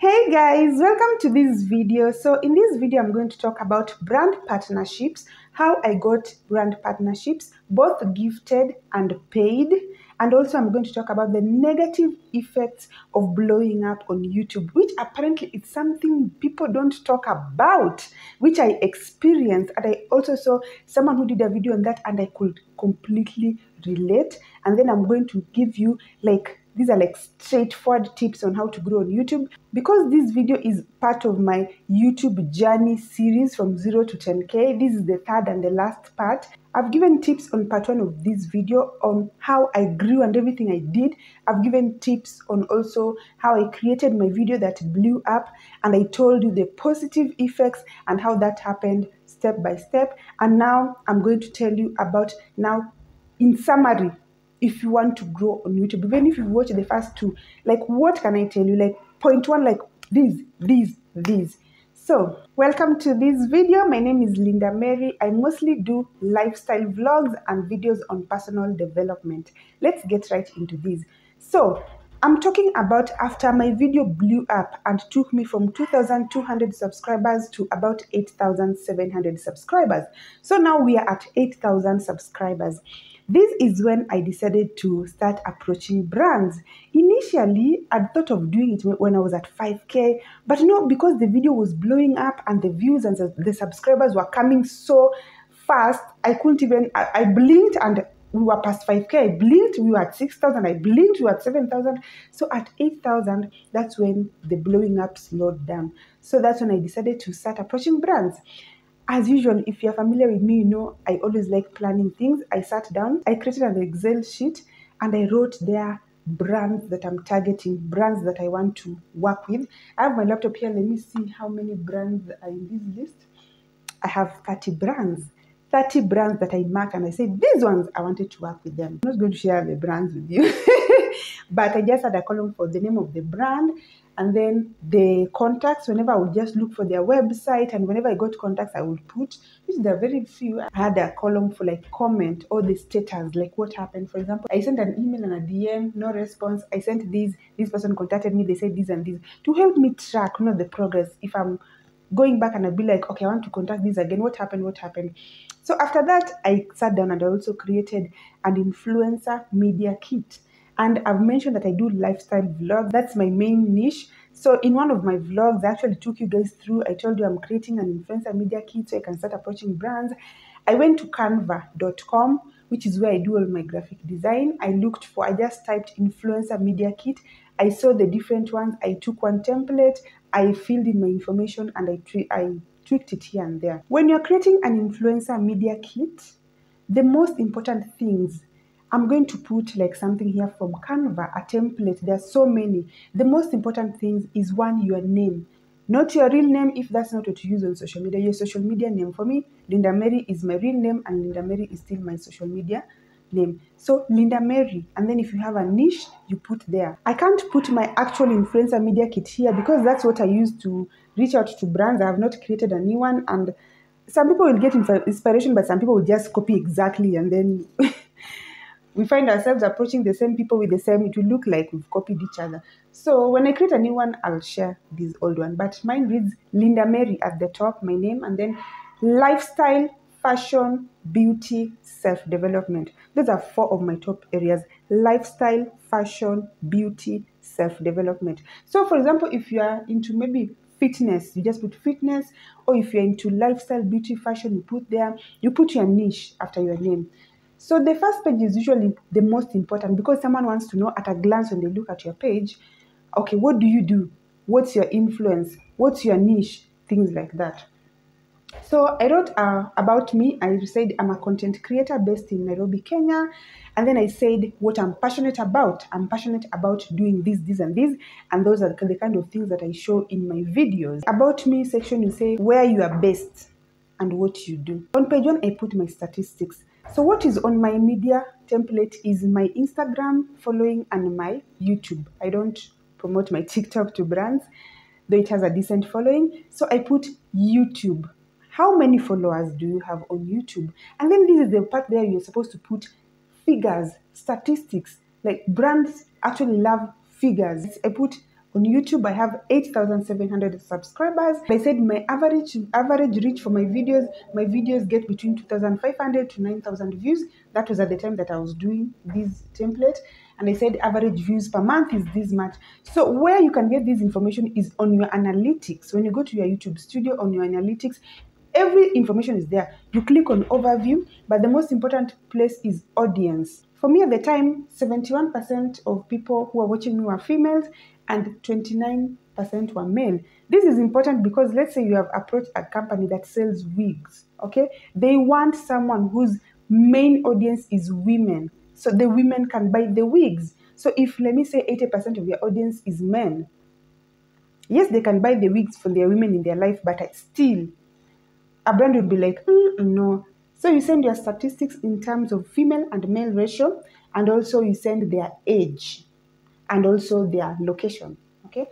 Hey guys, welcome to this video. So in this video, I'm going to talk about brand partnerships, how I got brand partnerships, both gifted and paid. And also I'm going to talk about the negative effects of blowing up on YouTube, which apparently it's something people don't talk about, which I experienced. And I also saw someone who did a video on that and I could completely relate. And then I'm going to give you these are straightforward tips on how to grow on YouTube. Because this video is part of my YouTube journey series from 0 to 10K, this is the third and the last part. I've given tips on part 1 of this video on how I grew and everything I did. I've given tips on also how I created my video that blew up, and I told you the positive effects and how that happened step by step. And now I'm going to tell you about, now in summary, if you want to grow on YouTube, even if you watch the first two, what can I tell you? Point 1, these. So, welcome to this video. My name is Linda Mary. I mostly do lifestyle vlogs and videos on personal development. Let's get right into this. So, I'm talking about after my video blew up and took me from 2,200 subscribers to about 8,700 subscribers. So now we are at 8,000 subscribers. This is when I decided to start approaching brands. Initially, I thought of doing it when I was at 5K, but because the video was blowing up and the views and the subscribers were coming so fast, I couldn't even, I blinked and we were past 5K. I blinked, we were at 6,000. I blinked, we were at 7,000. So at 8,000, that's when the blowing up slowed down. So that's when I decided to start approaching brands. As usual, if you're familiar with me, you know I always like planning things. I sat down, I created an Excel sheet, and I wrote there brands that I'm targeting, brands that I want to work with. I have my laptop here. Let me see how many brands are in this list. I have 30 brands. 30 brands that I marked, and I said, these ones, I wanted to work with them. I'm not going to share the brands with you, but I just had a column for the name of the brand, and then the contacts. Whenever I would just look for their website, and whenever I got contacts, I would put, which there are very few. I had a column for comment or the status, what happened. For example, I sent an email and a DM, no response. I sent this person contacted me, they said this and this, to help me track, the progress. If I'm going back and I'd be like, okay, I want to contact this again. What happened? So after that, I sat down and I also created an influencer media kit. And I've mentioned that I do lifestyle vlogs. That's my main niche. So in one of my vlogs, I actually took you guys through. I told you I'm creating an influencer media kit so I can start approaching brands. I went to canva.com, which is where I do all my graphic design. I just typed influencer media kit. I saw the different ones. I took one template, I filled in my information, and I tweaked it here and there. When you're creating an influencer media kit, the most important things, I'm going to put something here from Canva, a template. There are so many. The most important things is, 1, your name. Not your real name if that's not what you use on social media. Your social media name. For me, Linda Mary is my real name, and Linda Mary is still my social media name. So Linda Mary, and then if you have a niche, you put there. I can't put my actual influencer media kit here because that's what I use to reach out to brands. I have not created a new one, and some people will get inspiration, but some people will just copy exactly, and then we find ourselves approaching the same people with the same, it will look like we've copied each other. So when I create a new one, I'll share this old one. But mine reads Linda Mary at the top, my name, and then lifestyle, fashion, beauty, self-development. Those are 4 of my top areas: lifestyle, fashion, beauty, self-development. So for example, if you are into maybe fitness, you just put fitness, or if you're into lifestyle, beauty, fashion, you put your niche after your name. So the first page is usually the most important because someone wants to know at a glance when they look at your page, okay, what do you do? What's your influence? What's your niche? Things like that. So I wrote about me. I said I'm a content creator based in Nairobi, Kenya. And then I said what I'm passionate about. I'm passionate about doing this, and this. And those are the kind of things that I show in my videos. About me section, you say where you are based and what you do. On page 1, I put my statistics. So what is on my media template is my Instagram following and my YouTube. I don't promote my TikTok to brands, though it has a decent following. So I put YouTube. How many followers do you have on YouTube? And then this is the part where you're supposed to put figures, statistics. Brands actually love figures. I put On YouTube, I have 8,700 subscribers. I said my average reach for my videos get between 2,500 to 9,000 views. That was at the time that I was doing this template. And I said average views per month is this much. So where you can get this information is on your analytics. When you go to your YouTube studio, on your analytics, every information is there. You click on overview, but the most important place is audience. For me at the time, 71% of people who are watching me were females and 29% were male. This is important because let's say you have approached a company that sells wigs, okay? They want someone whose main audience is women, so the women can buy the wigs. So if, let me say, 80% of your audience is men, yes, they can buy the wigs for their women in their life, but still, a brand would be like, no. So you send your statistics in terms of female and male ratio, and also you send their age and also their location. Okay,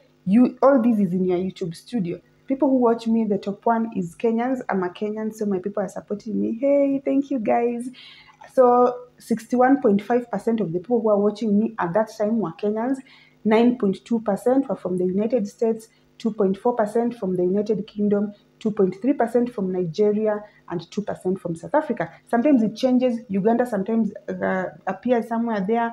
all this is in your YouTube studio. People who watch me, the top one is Kenyans. I'm a Kenyan, so my people are supporting me. Hey, thank you guys. So 61.5% of the people who are watching me at that time were Kenyans. 9.2% were from the United States, 2.4% from the United Kingdom, 2.3% from Nigeria, and 2% from South Africa. Sometimes it changes. Uganda sometimes appears somewhere there.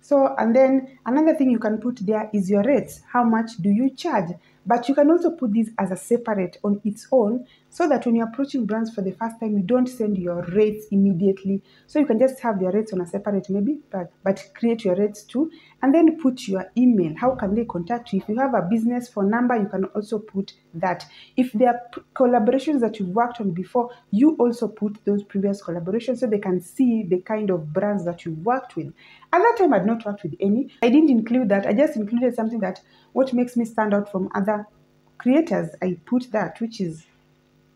So, and then another thing you can put there is your rates. How much do you charge? But you can also put this as a separate on its own, so that when you're approaching brands for the first time, you don't send your rates immediately. So you can just have your rates on a separate maybe, but create your rates too, and then put your email. How can they contact you? If you have a business phone number, you can also put that. If there are collaborations that you've worked on before, you also put those previous collaborations so they can see the kind of brands that you've worked with. At that time, I'd not worked with any. I didn't include that. I just included something that what makes me stand out from other creators. I put that, which is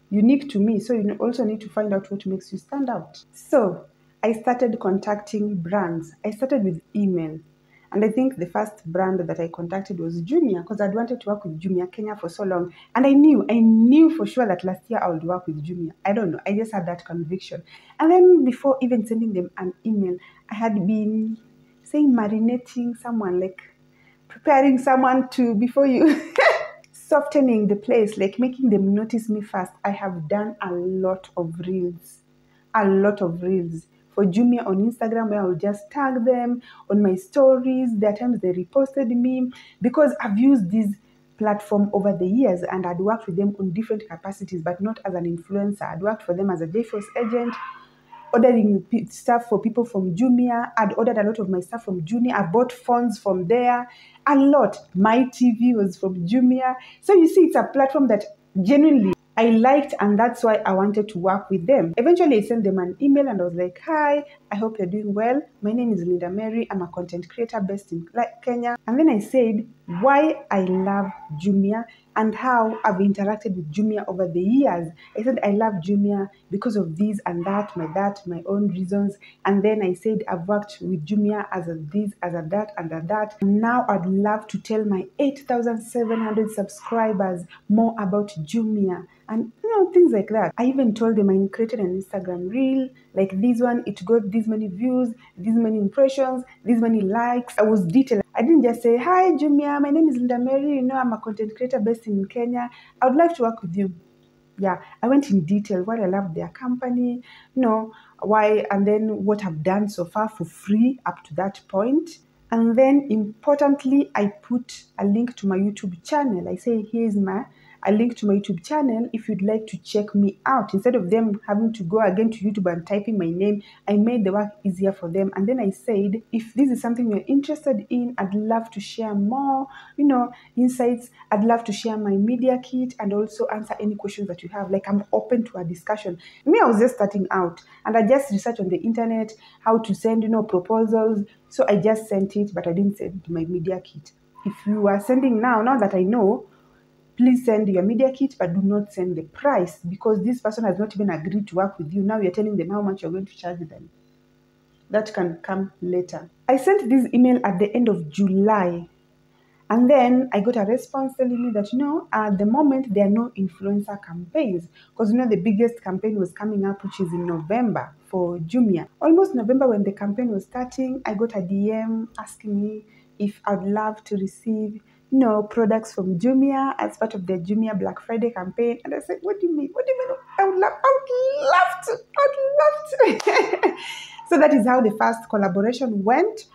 unique to me. So you also need to find out what makes you stand out. So I started contacting brands. I started with email. And I think the first brand that I contacted was Jumia, because I'd wanted to work with Jumia Kenya for so long. And I knew for sure that last year I would work with Jumia. I don't know. I just had that conviction. And then before even sending them an email, I had been saying marinating someone, like preparing someone to, before you, softening the place, like making them notice me first. I have done a lot of reels. For Jumia on Instagram, where I will just tag them on my stories. There are times they reposted me because I've used this platform over the years and I'd worked with them on different capacities, but not as an influencer. I'd worked for them as a JForce agent, ordering stuff for people from Jumia. I'd ordered a lot of my stuff from Jumia. I bought phones from there. A lot. My TV was from Jumia. So you see, it's a platform that genuinely I liked, and that's why I wanted to work with them. Eventually, I sent them an email and I was like, hi, I hope you're doing well. My name is Linda Mary. I'm a content creator based in Kenya. And then I said why I love Jumia and how I've interacted with Jumia over the years. I said I love Jumia because of this and that, my own reasons. And then I said I've worked with Jumia as a this, as a that, and a that. And now I'd love to tell my 8,700 subscribers more about Jumia. And things like that. I even told them I created an Instagram reel, like this one, it got this many views, this many impressions, this many likes. I was detailed. I didn't just say, hi Jumia, my name is Linda Mary, I'm a content creator based in Kenya. I would like to work with you. Yeah, I went in detail why I love their company, why, and then what I've done so far for free up to that point. And then importantly, I put a link to my YouTube channel. I say, here's a link to my YouTube channel if you'd like to check me out. Instead of them having to go again to YouTube and typing my name, I made the work easier for them. And then I said, if this is something you're interested in, I'd love to share more, insights. I'd love to share my media kit and also answer any questions that you have. Like, I'm open to a discussion. Me, I was just starting out and I just researched on the internet how to send, proposals. So I just sent it, but I didn't send my media kit. If you are sending now that I know, please send your media kit, but do not send the price because this person has not even agreed to work with you. Now you're telling them how much you're going to charge them. That can come later. I sent this email at the end of July. And then I got a response telling me that, at the moment, there are no influencer campaigns. Because, the biggest campaign was coming up, which is in November for Jumia. Almost November when the campaign was starting, I got a DM asking me if I'd love to receive products from Jumia as part of the Jumia Black Friday campaign. And I said, what do you mean? What do you mean? I would love to. So that is how the first collaboration went.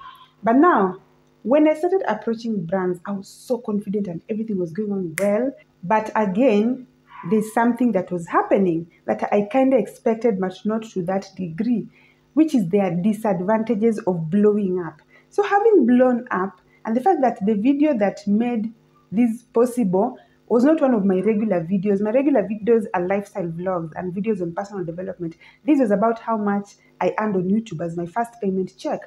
But now, when I started approaching brands, I was so confident and everything was going on well. But again, there's something that was happening that I kind of expected, but not to that degree, which is their disadvantages of blowing up. So having blown up, and the fact that the video that made this possible was not one of my regular videos. My regular videos are lifestyle vlogs and videos on personal development. This was about how much I earned on YouTube as my first payment check.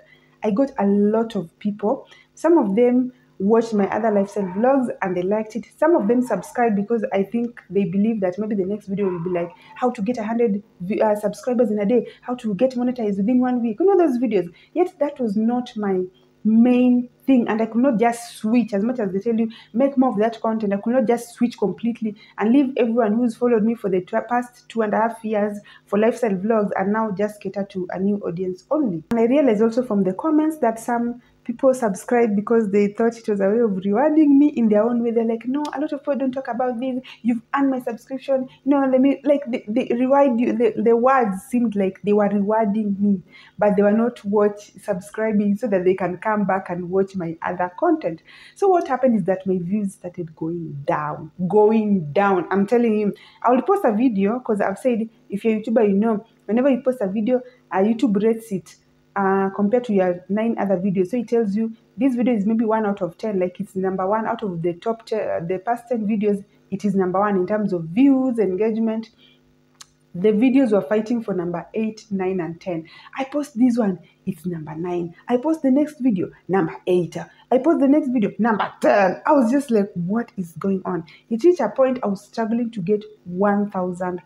I got a lot of people. Some of them watched my other lifestyle vlogs and they liked it. Some of them subscribed because I think they believe that maybe the next video will be like how to get 100 subscribers in a day, how to get monetized within 1 week. Those videos. Yet that was not my main thing, and I could not just switch. As much as they tell you make more of that content, I could not just switch completely and leave everyone who's followed me for the past 2.5 years for lifestyle vlogs and now just cater to a new audience only. And I realized also from the comments that some people subscribe because they thought it was a way of rewarding me in their own way. They're like, no, a lot of people don't talk about this. You've earned my subscription. Let me, like, they reward you. The words seemed like they were rewarding me, but they were not subscribing so that they can come back and watch my other content. So what happened is that my views started going down. I'm telling you, I will post a video because I've said, if you're a YouTuber, whenever you post a video, YouTube rates it compared to your 9 other videos. So it tells you this video is maybe 1 out of 10, like it's number 1 out of the top 10, the past 10 videos. It is number 1 in terms of views, engagement. The videos were fighting for number 8, 9, and 10. I post this one, it's number 9. I post the next video, number 8. I post the next video, number 10. I was just like, what is going on? It reached a point I was struggling to get 1,000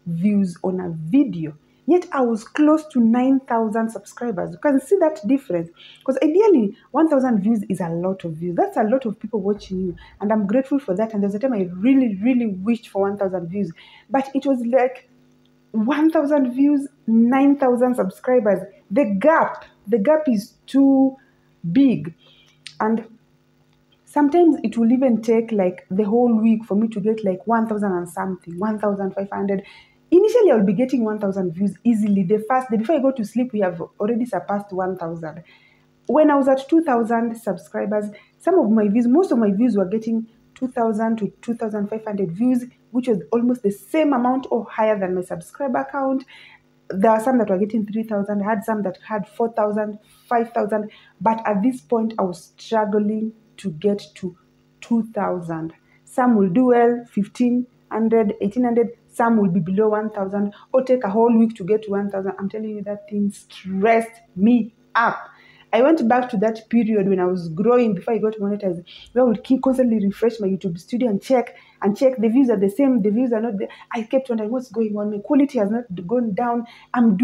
views on a video. Yet I was close to 9,000 subscribers. You can see that difference. Because ideally, 1,000 views is a lot of views. That's a lot of people watching you. And I'm grateful for that. And there's a time I really, really wished for 1,000 views. But it was like 1,000 views, 9,000 subscribers. The gap is too big. And sometimes it will even take like the whole week for me to get like 1,000 and something, 1,500. Initially, I'll be getting 1,000 views easily. The first day before I go to sleep, we have already surpassed 1,000. When I was at 2,000 subscribers, most of my views were getting 2,000 to 2,500 views, which was almost the same amount or higher than my subscriber count. There are some that were getting 3,000. I had some that had 4,000, 5,000. But at this point, I was struggling to get to 2,000. Some will do well, 1,500, 1,800. Some will be below 1,000 or take a whole week to get to 1,000. I'm telling you, that thing stressed me up. I went back to that period when I was growing before I got monetized, where I would constantly refresh my YouTube studio and check the views are the same, the views are not there. I kept wondering what's going on. My quality has not gone down. I'm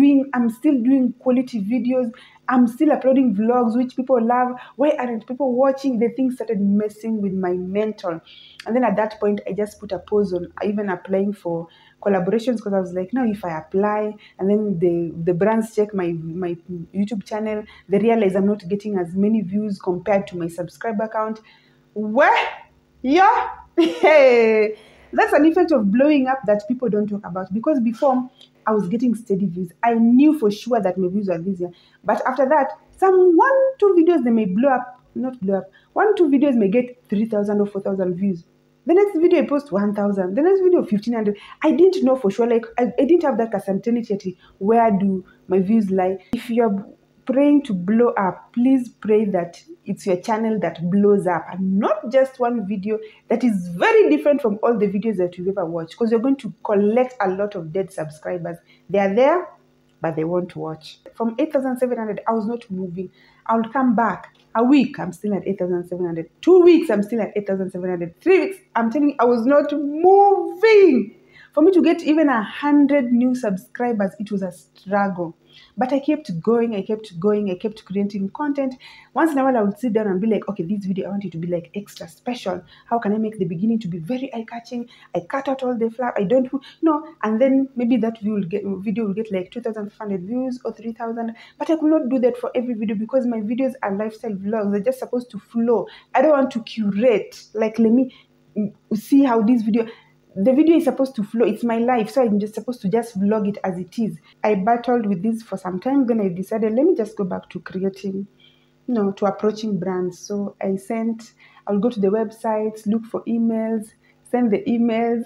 still doing quality videos. I'm still uploading vlogs which people love. Why aren't people watching? The thing started messing with my mental. And then at that point, I just put a pause on even applying for collaborations, because I was like, no, if I apply and then the brands check my YouTube channel, they realize I'm not getting as many views compared to my subscriber count. Hey, that's an effect of blowing up that people don't talk about. Because before, I was getting steady views. I knew for sure that my views were this year. But after that, some 1-2 videos, they may not blow up. 1-2 videos may get 3,000 or 4,000 views. The next video I post 1,000. The next video 1,500. I didn't know for sure. Like I didn't have that certainty. Where do my views lie? If you're praying to blow up, please pray that it's your channel that blows up and not just one video that is very different from all the videos that you've ever watched, because you're going to collect a lot of dead subscribers. They are there, but they won't watch. From 8,700, I was not moving. I would come back. A week, I'm still at 8,700. 2 weeks, I'm still at 8,700. 3 weeks, I'm telling you, I was not moving. For me to get even 100 new subscribers, it was a struggle. But I kept going, I kept creating content. Once in a while, I would sit down and be like, okay, this video, I want it to be like extra special. How can I make the beginning to be very eye-catching? I cut out all the fluff, I don't, and then maybe that video will get like 2,500 views or 3,000. But I could not do that for every video because my videos are lifestyle vlogs. They're just supposed to flow. I don't want to curate. Like, let me see how this video... The video is supposed to flow. It's my life, so I'm just supposed to just vlog it as it is. I battled with this for some time. Then I decided, let me just go back to creating, to approaching brands. So I'll go to the websites, look for emails, send the emails.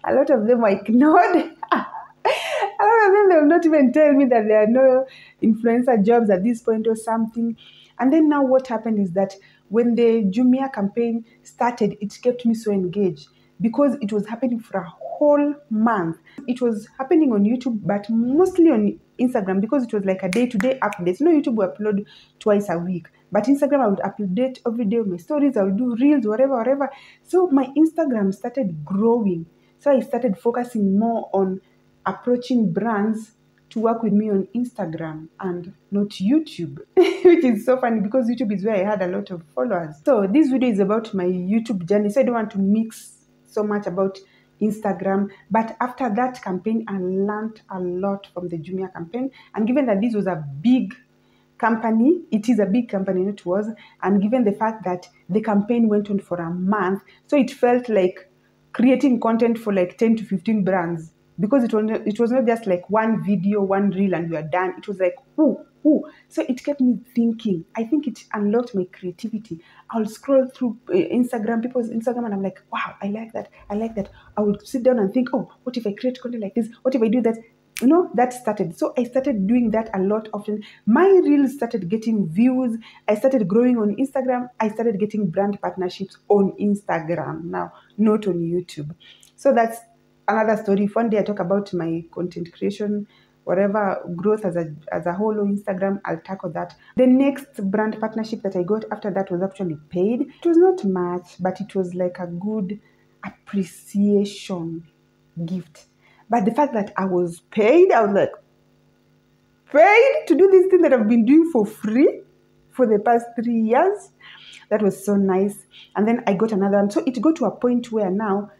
A lot of them I ignored. A lot of them, they will not even tell me that there are no influencer jobs at this point or something. And then now what happened is that when the Jumia campaign started, it kept me so engaged, because it was happening for a whole month. It was happening on YouTube, but mostly on Instagram, because it was like a day-to-day update. YouTube will upload twice a week, but Instagram, I would update every day on my stories. I would do reels, whatever. So my Instagram started growing. So I started focusing more on approaching brands to work with me on Instagram and not YouTube, which is so funny because YouTube is where I had a lot of followers. So this video is about my YouTube journey, so I don't want to mix so much about Instagram. But after that campaign, I learned a lot from the Jumia campaign. And given that this was a big company, it is a big company, it was, and given the fact that the campaign went on for a month, so it felt like creating content for like 10 to 15 brands, because it was not just like one video, one reel, and we are done. It was like, so it kept me thinking. I think it unlocked my creativity. I'll scroll through people's Instagram, and I'm like, wow, I like that. I would sit down and think, oh, what if I create content like this? What if I do that? That started. So I started doing that a lot often. My reels started getting views. I started growing on Instagram. I started getting brand partnerships on Instagram now, not on YouTube. So that's another story. If one day I talk about my content creation, whatever growth as a whole on Instagram, I'll tackle that. The next brand partnership that I got after that was actually paid. It was not much, but it was like a good appreciation gift. But the fact that I was paid, I was like, paid to do this thing that I've been doing for free for the past 3 years. That was so nice. And then I got another one. So it got to a point where now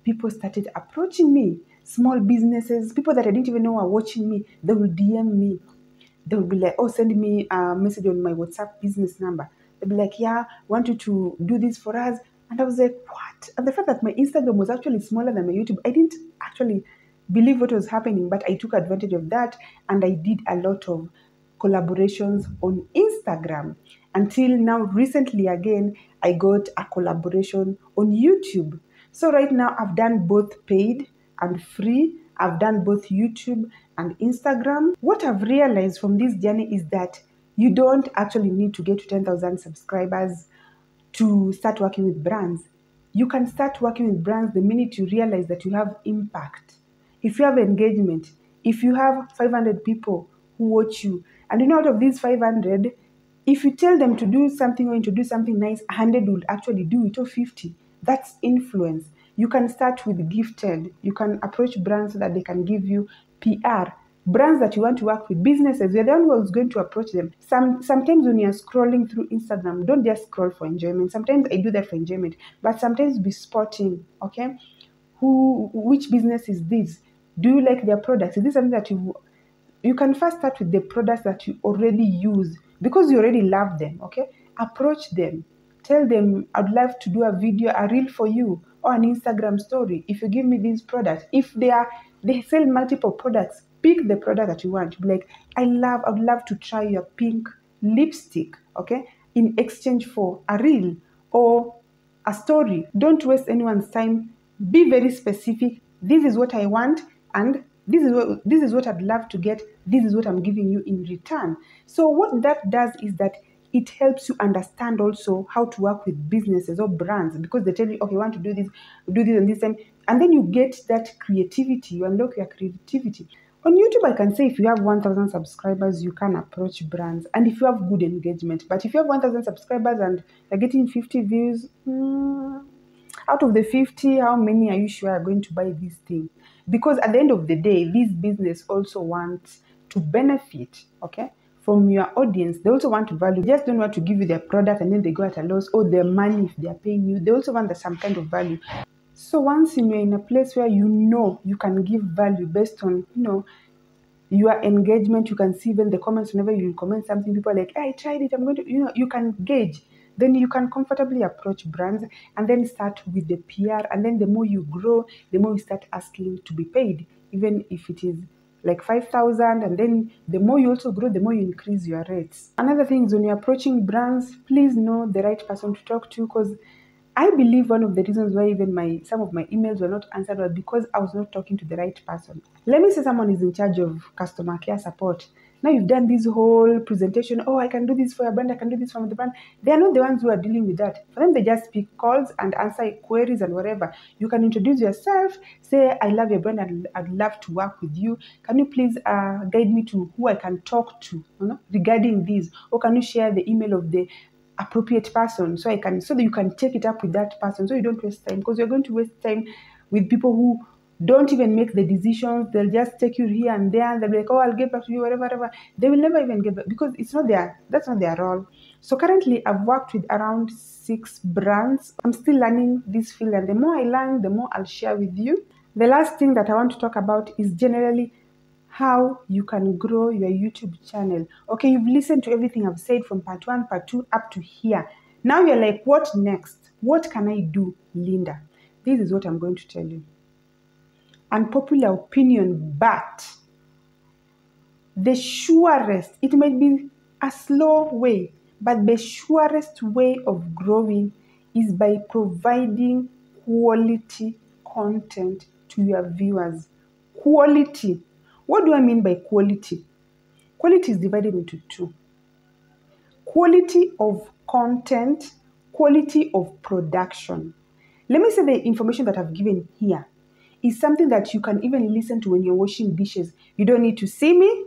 people started approaching me. Small businesses, people that I didn't even know were watching me, they will DM me. They will be like, oh, send me a message on my WhatsApp business number. They'll be like, yeah, want you to do this for us. And I was like, what? And the fact that my Instagram was actually smaller than my YouTube, I didn't actually believe what was happening, but I took advantage of that, and I did a lot of collaborations on Instagram. Until now, recently again, I got a collaboration on YouTube. So right now, I've done both paid and free. I've done both YouTube and Instagram. What I've realized from this journey is that you don't actually need to get to 10,000 subscribers to start working with brands. You can start working with brands the minute you realize that you have impact. If you have engagement, if you have 500 people who watch you, and out of these 500, if you tell them to do something or to do something nice, 100 will actually do it, or 50. That's influence. You can start with gifted. You can approach brands so that they can give you PR. Brands that you want to work with, businesses, you're the one who's going to approach them. Sometimes when you're scrolling through Instagram, don't just scroll for enjoyment. Sometimes I do that for enjoyment, but sometimes be spotting, okay? Which business is this? Do you like their products? Is this something that you can first start with the products that you already use, because you already love them, okay? Approach them. Tell them, I'd love to do a video, a reel for you, or an Instagram story. If you give me these products, if they sell multiple products, pick the product that you want. Be like, I would love to try your pink lipstick, okay? In exchange for a reel or a story. Don't waste anyone's time. Be very specific. This is what I want, and this is what I'd love to get. This is what I'm giving you in return. So what that does is that it helps you understand also how to work with businesses or brands, because they tell you, okay, you want to do this and this, and then you get that creativity. You unlock your creativity. On YouTube, I can say if you have 1,000 subscribers, you can approach brands, and if you have good engagement. But if you have 1,000 subscribers and you're getting 50 views, out of the 50, how many are you sure are going to buy this thing? Because at the end of the day, this business also wants to benefit, okay, from your audience. They also want to value. They just don't want to give you their product and then they go at a loss, or their money if they are paying you. They also want some kind of value. So once you're in a place where you know you can give value based on, your engagement, you can see even the comments. Whenever you comment something, people are like, I tried it, I'm going to, you can gauge. Then you can comfortably approach brands and then start with the PR. And then the more you grow, the more you start asking to be paid, even if it is like 5,000. And then the more you also grow, the more you increase your rates. Another thing is when you're approaching brands, please know the right person to talk to, because I believe one of the reasons why even some of my emails were not answered was because I was not talking to the right person. Let me say someone is in charge of customer care support. Now you've done this whole presentation, oh, I can do this for your brand, I can do this for the brand. They are not the ones who are dealing with that. For them, they just pick calls and answer queries and whatever. You can introduce yourself, say, I love your brand and I'd love to work with you. Can you please guide me to who I can talk to regarding this? Or can you share the email of the appropriate person so that you can take it up with that person, so you don't waste time, because you're going to waste time with people who don't even make the decisions. They'll just take you here and there and they'll be like, oh, I'll get back to you, whatever. They will never even get back because that's not their role. So currently I've worked with around 6 brands. I'm still learning this field, and the more I learn, the more I'll share with you. The last thing that I want to talk about is generally how you can grow your YouTube channel. Okay, you've listened to everything I've said from part 1, part 2, up to here. Now you're like, what next? What can I do, Linda? This is what I'm going to tell you. Unpopular opinion, but the surest, it might be a slow way, but the surest way of growing is by providing quality content to your viewers. Quality. What do I mean by quality? Quality is divided into 2. Quality of content, quality of production. Let me say the information that I've given here is something that you can even listen to when you're washing dishes. You don't need to see me.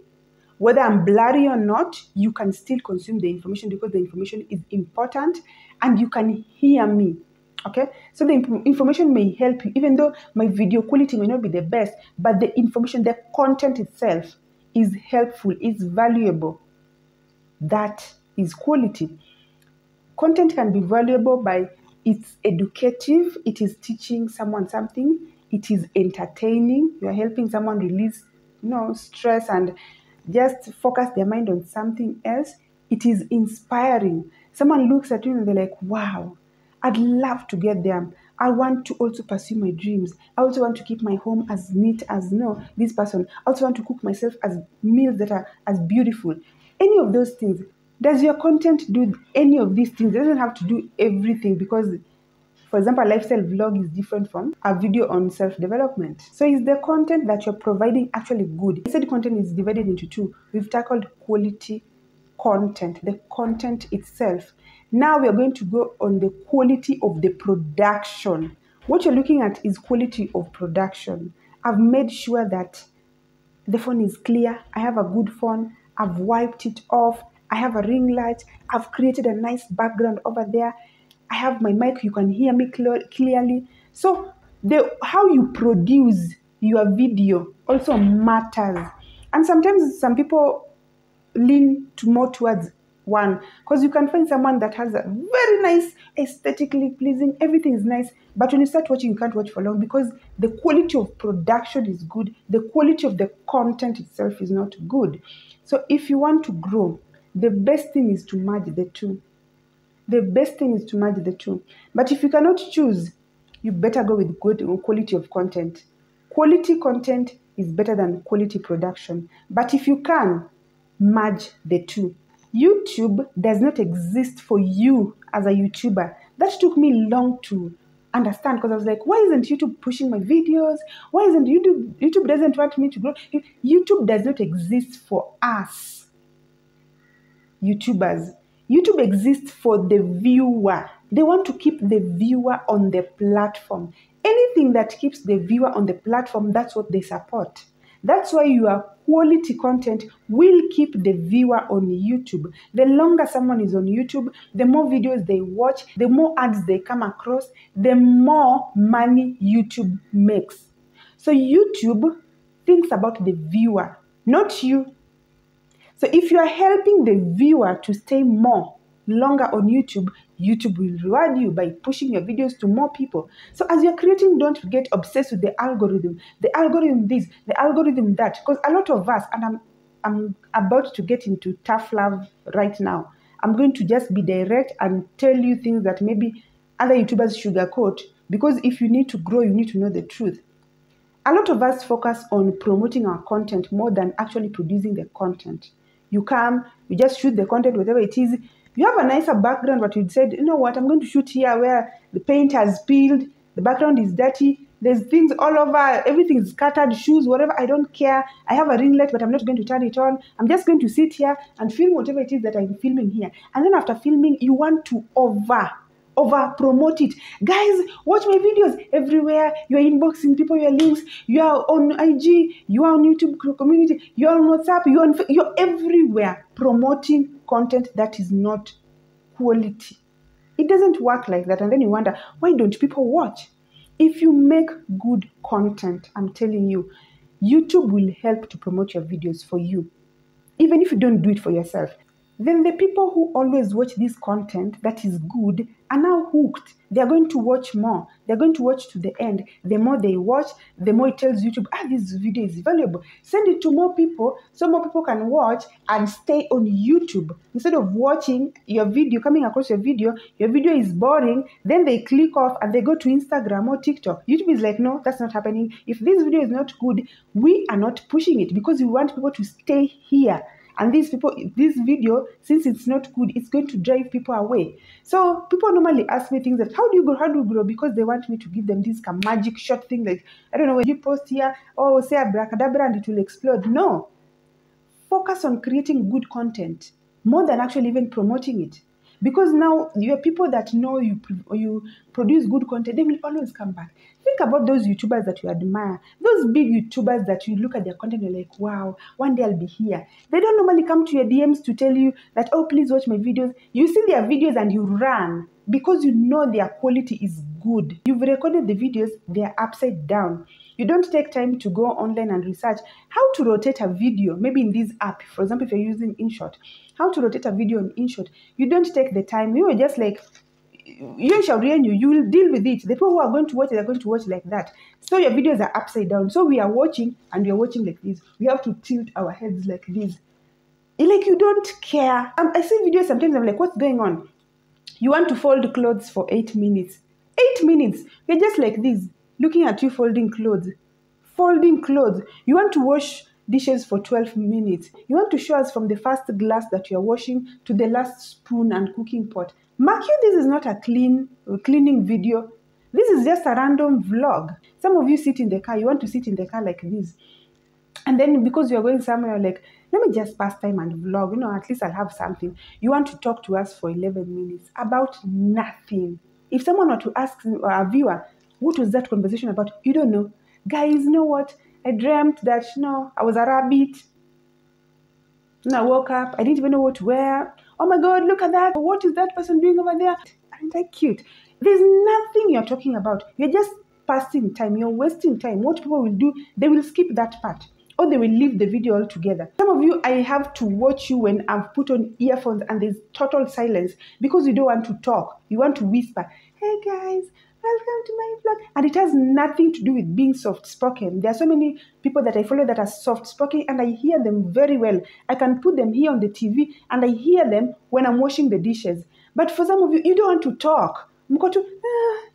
Whether I'm blurry or not, you can still consume the information because the information is important and you can hear me. Okay, so the information may help you, even though my video quality may not be the best, but the information, the content itself is helpful, is valuable. That is quality. Content can be valuable by it's educative, it is teaching someone something, it is entertaining, you are helping someone release stress and just focus their mind on something else. It is inspiring. Someone looks at you and they're like, wow, I'd love to get there. I want to also pursue my dreams. I also want to keep my home as neat as this person. I also want to cook myself as meals that are as beautiful. Any of those things. Does your content do any of these things? It doesn't have to do everything because, for example, a lifestyle vlog is different from a video on self-development. So is the content that you're providing actually good? I said content is divided into 2. We've tackled quality content, the content itself. Now we are going to go on the quality of the production. What you're looking at is quality of production. I've made sure that the phone is clear. I have a good phone. I've wiped it off. I have a ring light. I've created a nice background over there. I have my mic. You can hear me clearly. So how you produce your video also matters. And sometimes some people lean more towards one, because you can find someone that has a very nice, aesthetically pleasing, everything is nice, but when you start watching, you can't watch for long because the quality of production is good, the quality of the content itself is not good. So if you want to grow, the best thing is to merge the two. The best thing is to merge the two. But if you cannot choose, you better go with good quality of content. Quality content is better than quality production. But if you can, merge the two. YouTube does not exist for you as a YouTuber. That took me long to understand, because I was like, why isn't YouTube pushing my videos? Why isn't YouTube doesn't want me to grow? YouTube does not exist for us YouTubers. YouTube exists for the viewer. They want to keep the viewer on the platform. Anything that keeps the viewer on the platform, that's what they support. That's why your quality content will keep the viewer on YouTube. The longer someone is on YouTube, the more videos they watch, the more ads they come across, the more money YouTube makes. So YouTube thinks about the viewer, not you. So if you are helping the viewer to stay longer on YouTube, YouTube will reward you by pushing your videos to more people. So as you're creating, don't get obsessed with the algorithm this, the algorithm that, because a lot of us, and I'm about to get into tough love right now. I'm going to just be direct and tell you things that maybe other YouTubers sugarcoat, because if you need to grow, you need to know the truth. A lot of us focus on promoting our content more than actually producing the content. You come, you just shoot the content, whatever it is. You have a nicer background, but you said, you know what, I'm going to shoot here where the paint has peeled, the background is dirty, there's things all over, everything is scattered, shoes, whatever, I don't care. I have a ring light, but I'm not going to turn it on. I'm just going to sit here and film whatever it is that I'm filming here. And then after filming, you want to over promote it. Guys, watch my videos everywhere. You're inboxing people your links. You are on IG. You are on YouTube community. You are on WhatsApp. You're everywhere promoting content that is not quality. It doesn't work like that. And then you wonder, why don't people watch? If you make good content, I'm telling you, YouTube will help to promote your videos for you, even if you don't do it for yourself. Then the people who always watch this content that is good are now hooked. They're going to watch more. They're going to watch to the end. The more they watch, the more it tells YouTube, this video is valuable. Send it to more people so more people can watch and stay on YouTube. Instead of watching your video, coming across your video is boring, then they click off and they go to Instagram or TikTok. YouTube is like, no, that's not happening. If this video is not good, we are not pushing it because we want people to stay here. And this video, since it's not good, it's going to drive people away. So people normally ask me things like, how do you grow? Because they want me to give them this magic short thing like, I don't know, when you post here, say abracadabra and it will explode. No. Focus on creating good content more than actually even promoting it. Because now you are people that know you produce good content, they will always come back. Think about those YouTubers that you admire, those big YouTubers that you look at their content and you're like, wow, one day I'll be here. They don't normally come to your DMs to tell you that, oh, please watch my videos. You see their videos and you run because you know their quality is good. You've recorded the videos, they're upside down. You don't take time to go online and research how to rotate a video, maybe in this app. For example, if you're using InShot, how to rotate a video on InShot. You don't take the time. You are just like, you will deal with it. The people who are going to watch it are going to watch like that. So your videos are upside down. So we are watching and we are watching like this. We have to tilt our heads like this. Like you don't care. I see videos sometimes, I'm like, what's going on? You want to fold clothes for 8 minutes. 8 minutes. You're just like this, looking at you folding clothes. Folding clothes. You want to wash dishes for 12 minutes. You want to show us from the first glass that you're washing to the last spoon and cooking pot. Mark you, this is not a cleaning video. This is just a random vlog. Some of you sit in the car. You want to sit in the car like this. And then because you're going somewhere, like, let me just pass time and vlog. At least I'll have something. You want to talk to us for 11 minutes about nothing. If someone were to ask a viewer, what was that conversation about? You don't know. Guys, you know what? I dreamt that, I was a rabbit. And I woke up. I didn't even know what to wear. Oh my God, look at that. What is that person doing over there? Aren't I cute? There's nothing you're talking about. You're just passing time. You're wasting time. What people will do, they will skip that part. Or they will leave the video altogether. Some of you, I have to watch you when I've put on earphones and there's total silence because you don't want to talk. You want to whisper, hey guys, welcome to my vlog. And it has nothing to do with being soft-spoken. There are so many people that I follow that are soft-spoken and I hear them very well. I can put them here on the TV and I hear them when I'm washing the dishes. But for some of you, you don't want to talk. What the hell?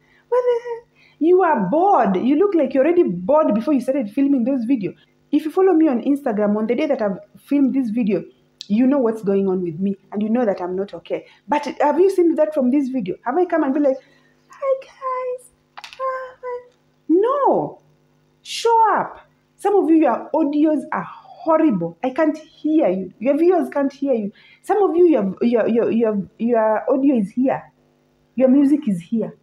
You are bored. You look like you're already bored before you started filming those videos. If you follow me on Instagram, on the day that I've filmed this video, you know what's going on with me and you know that I'm not okay. But have you seen that from this video? Have I come and be like, hi guys? No. Show up. Some of you, your audios are horrible. I can't hear you. Your viewers can't hear you. Some of you, your audio is here. Your music is here.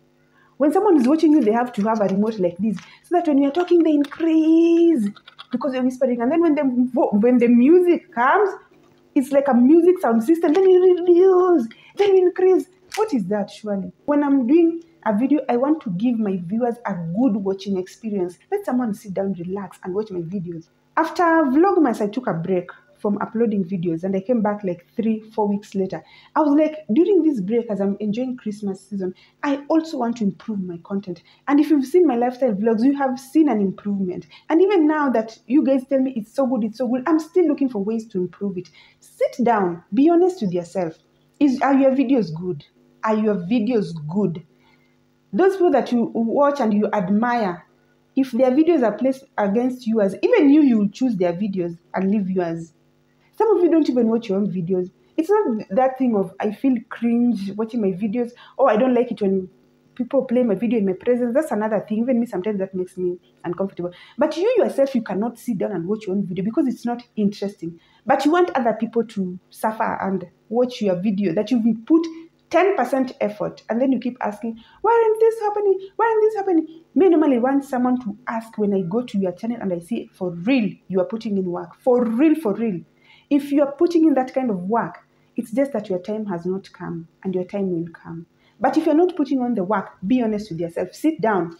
When someone is watching you, they have to have a remote like this so that when you're talking, they increase. because they're whispering. And then when the music comes, it's like a music sound system. Then you reduce, then you increase. What is that, surely? When I'm doing a video, I want to give my viewers a good watching experience. Let someone sit down, relax, and watch my videos. After Vlogmas, I took a break from uploading videos, and I came back like 3-4 weeks later. I was like, during this break, as I'm enjoying Christmas season, I also want to improve my content. And if you've seen my lifestyle vlogs, you have seen an improvement. And even now that you guys tell me it's so good, I'm still looking for ways to improve it. Sit down, be honest with yourself. Are your videos good? Are your videos good? Those people that you watch and you admire, if their videos are placed against yours, even you will choose their videos and leave yours. Some of you don't even watch your own videos. It's not that thing of I feel cringe watching my videos, or I don't like it when people play my video in my presence. That's another thing. Even me, sometimes that makes me uncomfortable. But you yourself, you cannot sit down and watch your own video because it's not interesting. But you want other people to suffer and watch your video that you've put 10% effort, and then you keep asking, why isn't this happening? Why isn't this happening? Me normally want someone to ask when I go to your channel and I see for real you are putting in work. For real, for real. If you are putting in that kind of work, it's just that your time has not come, and your time will come. But if you're not putting on the work, be honest with yourself. Sit down.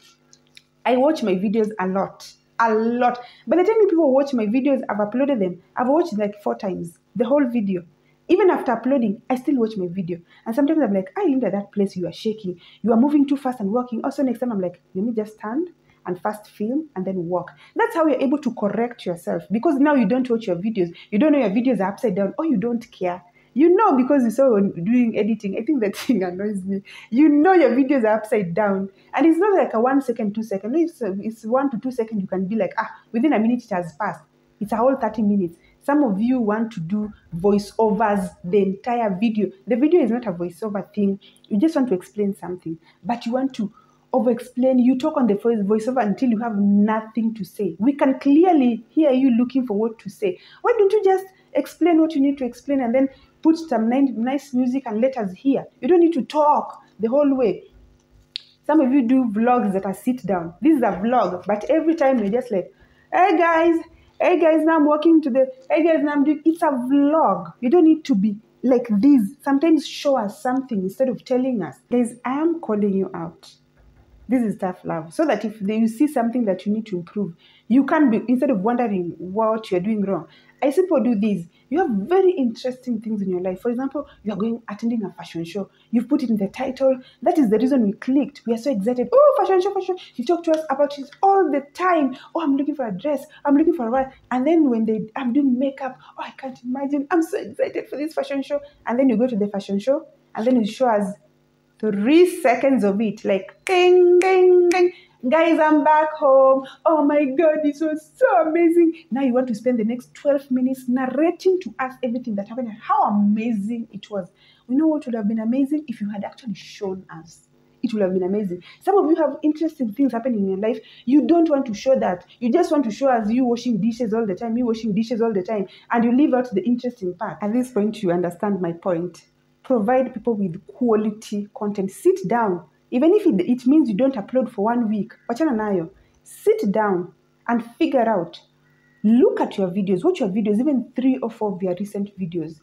I watch my videos a lot. A lot. By the time people watch my videos, I've uploaded them. I've watched like 4 times, the whole video. Even after uploading, I still watch my video. And sometimes I'm like, I looked at that place, you are shaking. You are moving too fast and walking. Also, next time I'm like, let me just stand and fast film and then walk. That's how you're able to correct yourself. Because now you don't watch your videos. You don't know your videos are upside down, or you don't care. You know, because you saw when doing editing, I think that thing annoys me. You know your videos are upside down. And it's not like a 1 second, 2 second. No, it's 1 to 2 seconds. You can be like, within a minute it has passed. It's a whole 30 minutes. Some of you want to do voiceovers the entire video. The video is not a voiceover thing. You just want to explain something. But you want to over-explain. You talk on the voiceover until you have nothing to say. We can clearly hear you looking for what to say. Why don't you just explain what you need to explain and then put some nice music and let us hear? You don't need to talk the whole way. Some of you do vlogs that are sit down. This is a vlog, but every time you're just like, hey guys, now I'm walking to the, hey guys, now I'm doing, it's a vlog. You don't need to be like this. Sometimes show us something instead of telling us. Guys, I am calling you out. This is tough love. So that if you see something that you need to improve, you can be, instead of wondering what you're doing wrong. I see people do this. You have very interesting things in your life. For example, you are attending a fashion show. You've put it in the title. That is the reason we clicked. We are so excited. Oh, fashion show, fashion show. You talk to us about it all the time. Oh, I'm looking for a dress. I'm looking for a what. And then when I'm doing makeup, oh, I can't imagine. I'm so excited for this fashion show. And then you go to the fashion show, and then you show us 3 seconds of it, like ding, ding, ding. Guys, I'm back home. Oh my God, this was so amazing. Now you want to spend the next 12 minutes narrating to us everything that happened and how amazing it was. You know what would have been amazing? If you had actually shown us. It would have been amazing. Some of you have interesting things happening in your life. You don't want to show that. You just want to show us you washing dishes all the time, me washing dishes all the time, and you leave out the interesting part. At this point, you understand my point. Provide people with quality content. Sit down. Even if it means you don't upload for 1 week, wachana nayo. Sit down and figure out. Look at your videos. Watch your videos, even 3 or 4 of your recent videos.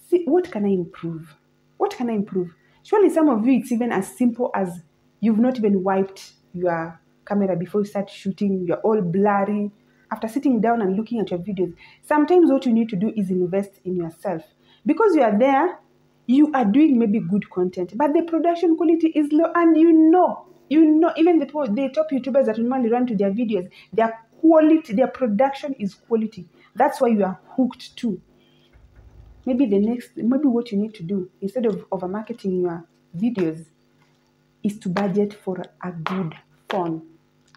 See, what can I improve? What can I improve? Surely some of you, it's even as simple as you've not even wiped your camera before you start shooting. You're all blurry. After sitting down and looking at your videos, sometimes what you need to do is invest in yourself. Because you are there, you are doing maybe good content, but the production quality is low, and you know, even the top YouTubers that normally run to their videos, their quality, their production is quality. That's why you are hooked too. Maybe what you need to do, instead of over-marketing your videos, is to budget for a good phone.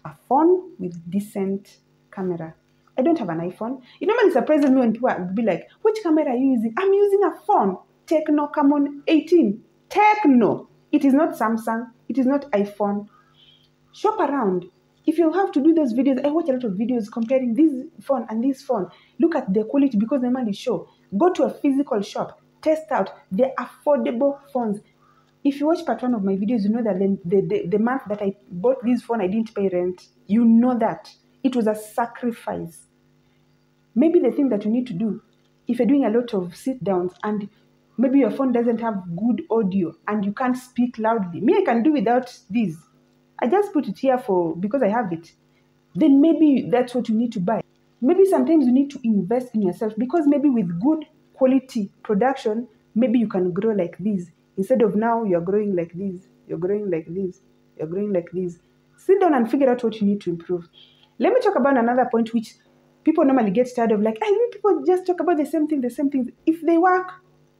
A phone with decent camera. I don't have an iPhone. It normally surprises me when people be like, which camera are you using? I'm using a phone. Tecno Camon 18. Tecno. It is not Samsung. It is not iPhone. Shop around. If you have to do those videos, I watch a lot of videos comparing this phone and this phone. Look at the quality because they normally show. Go to a physical shop. Test out the affordable phones. If you watch part 1 of my videos, you know that the month that I bought this phone, I didn't pay rent. You know that. It was a sacrifice. Maybe the thing that you need to do, if you're doing a lot of sit downs and maybe your phone doesn't have good audio and you can't speak loudly. Me, I can do without this. I just put it here because I have it. Then maybe that's what you need to buy. Maybe sometimes you need to invest in yourself, because maybe with good quality production, maybe you can grow like this. Instead of now you're growing like this, you're growing like this, you're growing like this. Sit down and figure out what you need to improve. Let me talk about another point which people normally get tired of, like, I think people just talk about the same thing. If they work,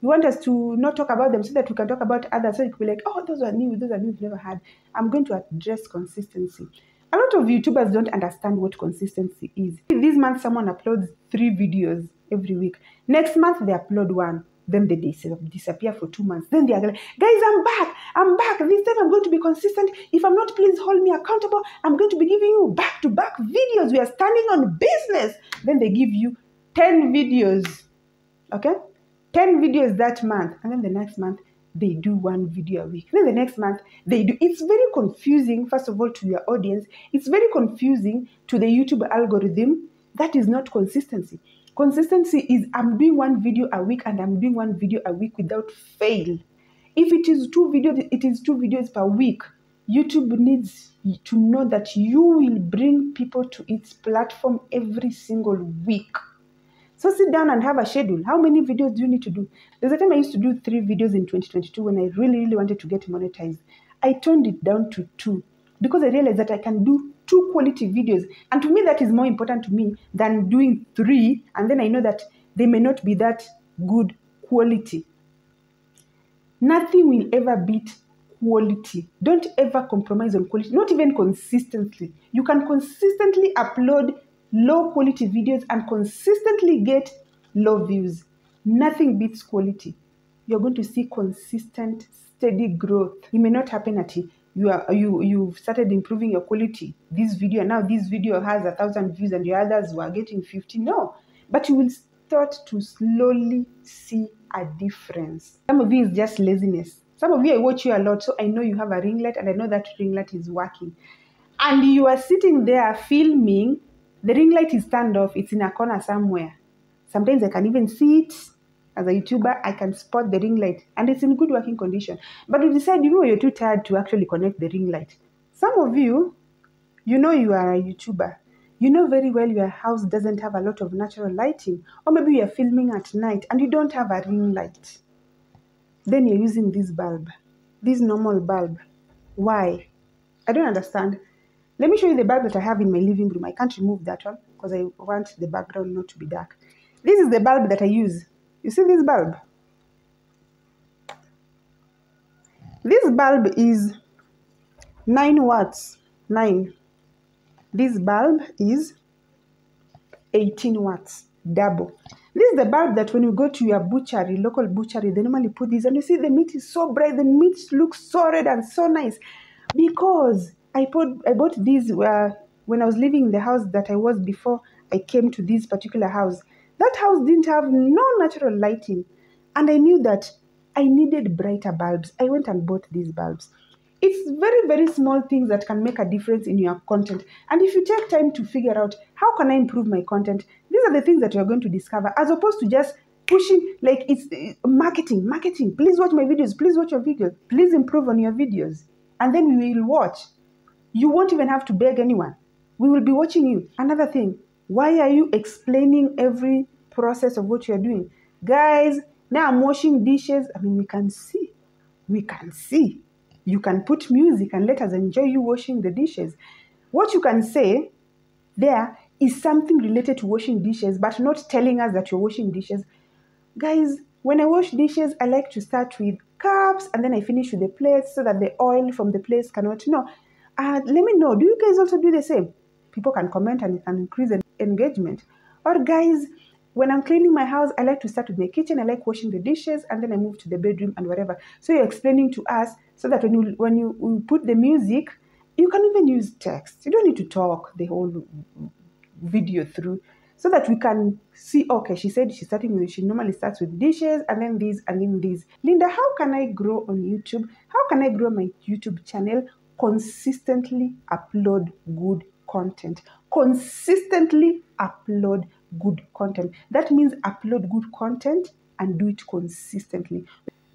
you want us to not talk about them so that we can talk about others. So you can be like, oh, those are new, we've never had. I'm going to address consistency. A lot of YouTubers don't understand what consistency is. This month, someone uploads 3 videos every week. Next month, they upload 1. Then they disappear for 2 months. Then they are like, guys, I'm back. This time I'm going to be consistent. If I'm not, please hold me accountable. I'm going to be giving you back-to-back videos. We are standing on business. Then they give you 10 videos. Okay? 10 videos that month. And then the next month, they do 1 video a week. Then the next month, they do. It's very confusing, first of all, to your audience. It's very confusing to the YouTube algorithm. That is not consistency. Consistency is I'm doing 1 video a week, and I'm doing 1 video a week without fail. If it is 2 videos, it is 2 videos per week. YouTube needs to know that you will bring people to its platform every single week. So sit down and have a schedule. How many videos do you need to do? There's a time I used to do 3 videos in 2022 when I really wanted to get monetized. I toned it down to 2 because I realized that I can do 2 quality videos. And to me, that is more important to me than doing 3. And then I know that they may not be that good quality. Nothing will ever beat quality. Don't ever compromise on quality, not even consistently. You can consistently upload low quality videos and consistently get low views. Nothing beats quality. You're going to see consistent, steady growth. It may not happen at you've started improving your quality. This video, now this video has 1,000 views and your others were getting 50. No, but you will start to slowly see a difference. Some of you is just laziness. Some of you, I watch you a lot, so I know you have a ring light and I know that ring light is working. And you are sitting there filming, the ring light is turned off, it's in a corner somewhere. Sometimes I can even see it. As a YouTuber, I can spot the ring light and it's in good working condition. But you decide, you're too tired to actually connect the ring light. Some of you, you are a YouTuber. You know very well your house doesn't have a lot of natural lighting. Or maybe you're filming at night and you don't have a ring light. Then you're using this bulb, this normal bulb. Why? I don't understand. Let me show you the bulb that I have in my living room. I can't remove that one because I want the background not to be dark. This is the bulb that I use. You see this bulb? This bulb is 9 watts. 9. This bulb is 18 watts. Double. This is the bulb that when you go to your butchery, local butchery, they normally put this. And you see the meat is so bright. The meat looks so red and so nice. Because I bought these when I was living in the house that I was before I came to this particular house. That house didn't have no natural lighting. And I knew that I needed brighter bulbs. I went and bought these bulbs. It's very, very small things that can make a difference in your content. And if you take time to figure out, how can I improve my content? These are the things that you're going to discover, as opposed to just pushing, like it's marketing. Please watch my videos. Please watch your videos. Please improve on your videos. And then we will watch. You won't even have to beg anyone. We will be watching you. Another thing, why are you explaining every process of what you're doing? Guys, now I'm washing dishes. I mean, we can see. You can put music and let us enjoy you washing the dishes. What you can say there is something related to washing dishes, but not telling us that you're washing dishes. Guys, when I wash dishes, I like to start with cups and then I finish with the plates so that the oil from the plates cannot. Let me know. Do you guys also do the same? People can comment and increase engagement. Or guys, when I'm cleaning my house, I like to start with the kitchen. I like washing the dishes and then I move to the bedroom and whatever. So you're explaining to us so that when you put the music, you can even use text. You don't need to talk the whole video through, so that we can see, okay, she said she normally starts with dishes and then this and then this. Linda, how can I grow on YouTube? How can I grow my YouTube channel? Consistently upload good content. Consistently upload good content. That means upload good content and do it consistently.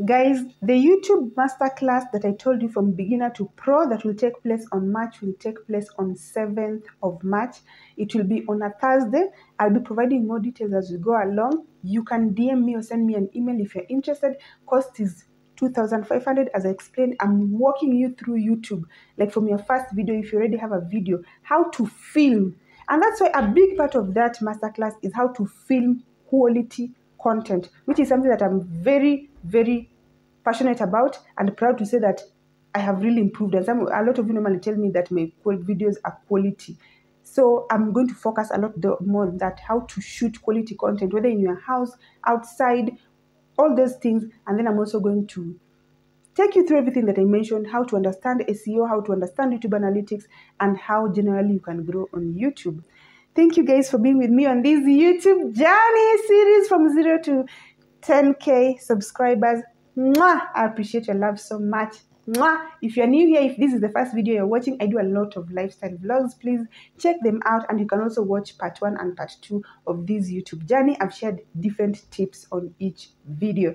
Guys, the YouTube masterclass that I told you from beginner to pro that will take place on March will take place on 7th of March. It will be on a Thursday. I'll be providing more details as we go along. You can DM me or send me an email if you're interested. Cost is 2,500. As I explained, I'm walking you through YouTube, like from your first video, if you already have a video, how to film. And that's why a big part of that masterclass is how to film quality content, which is something that I'm very, very passionate about and proud to say that I have really improved. And a lot of you normally tell me that my videos are quality. So I'm going to focus a lot more on that, how to shoot quality content, whether in your house, outside, all those things. And then I'm also going to take you through everything that I mentioned, how to understand SEO, how to understand YouTube analytics, and how generally you can grow on YouTube. Thank you guys for being with me on this YouTube journey series from 0 to 10K subscribers. Mwah! I appreciate your love so much. Mwah! If you're new here, if this is the first video you're watching, I do a lot of lifestyle vlogs. Please check them out, and you can also watch part 1 and part 2 of this YouTube journey. I've shared different tips on each video.